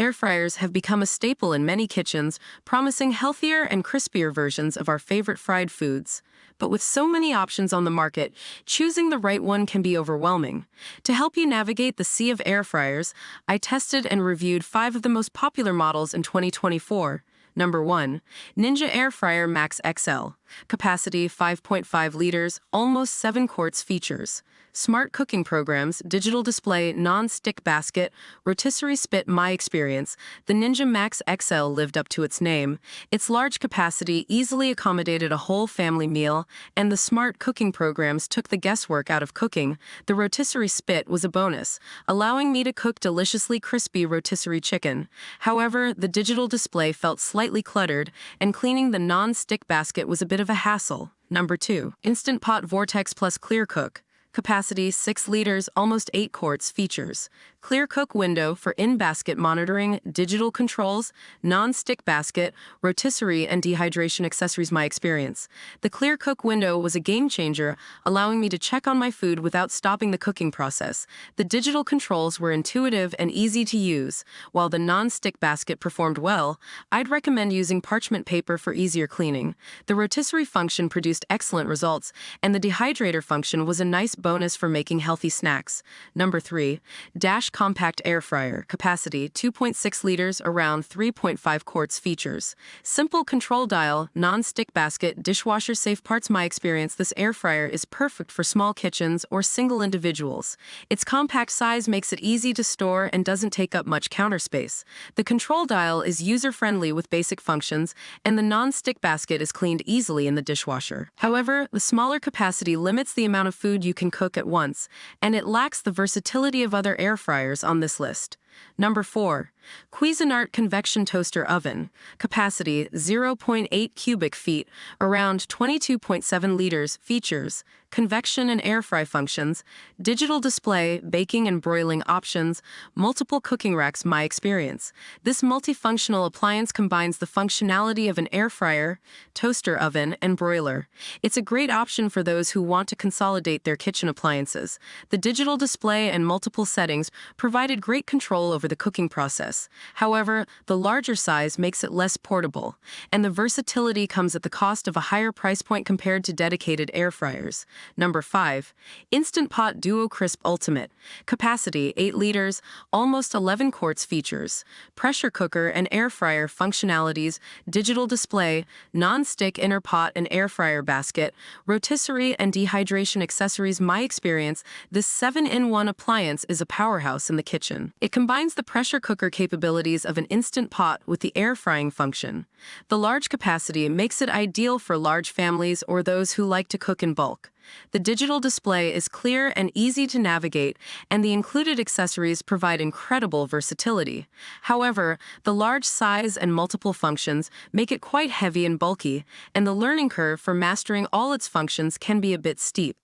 air fryers have become a staple in many kitchens, promising healthier and crispier versions of our favorite fried foods. But with so many options on the market, choosing the right one can be overwhelming. To help you navigate the sea of air fryers, I tested and reviewed 5 of the most popular models in 2024. Number 1. Ninja Air Fryer Max XL. Capacity 5.5 liters, almost 7 quarts. Features: smart cooking programs, digital display, non-stick basket, rotisserie spit. My experience: the Ninja Max XL lived up to its name. Its large capacity easily accommodated a whole family meal, and the smart cooking programs took the guesswork out of cooking. The rotisserie spit was a bonus, allowing me to cook deliciously crispy rotisserie chicken. However, the digital display felt slightly cluttered, and cleaning the non-stick basket was a bit of a hassle. Number 2. Instant Pot Vortex Plus Clear Cook. Capacity 6 liters, almost 8 quarts. Features: clear cook window for in-basket monitoring, digital controls, non-stick basket, rotisserie and dehydration accessories. My experience: the clear cook window was a game changer, allowing me to check on my food without stopping the cooking process. The digital controls were intuitive and easy to use, while the non-stick basket performed well. I'd recommend using parchment paper for easier cleaning. The rotisserie function produced excellent results, and the dehydrator function was a nice bonus for making healthy snacks. Number 3. Dash Compact Air Fryer. Capacity 2.6 liters, around 3.5 quarts. Features: simple control dial, non-stick basket, dishwasher safe. Parts. My experience: this air fryer is perfect for small kitchens or single individuals. Its compact size makes it easy to store and doesn't take up much counter space. The control dial is user-friendly with basic functions, and the non-stick basket is cleaned easily in the dishwasher. However, the smaller capacity limits the amount of food you can cook at once, and it lacks the versatility of other air fryers on this list. Number 4. Quinnart Convection Toaster Oven. Capacity 0.8 cubic feet, around 22.7 liters. Features: convection and air fry functions, digital display, baking and broiling options, multiple cooking racks. My experience: this multifunctional appliance combines the functionality of an air fryer, toaster oven, and broiler. It's a great option for those who want to consolidate their kitchen appliances. The digital display and multiple settings provided great control over the cooking process. However, the larger size makes it less portable, and the versatility comes at the cost of a higher price point compared to dedicated air fryers. Number 5. Instant Pot Duo Crisp Ultimate. Capacity 8 liters, almost 11 quarts. Features: pressure cooker and air fryer functionalities, digital display, non-stick inner pot and air fryer basket, rotisserie and dehydration accessories. My experience: this 7-in-1 appliance is a powerhouse in the kitchen. It combines the pressure cooker capabilities of an instant pot with the air frying function. The large capacity makes it ideal for large families or those who like to cook in bulk. The digital display is clear and easy to navigate, and the included accessories provide incredible versatility. However, the large size and multiple functions make it quite heavy and bulky, and the learning curve for mastering all its functions can be a bit steep.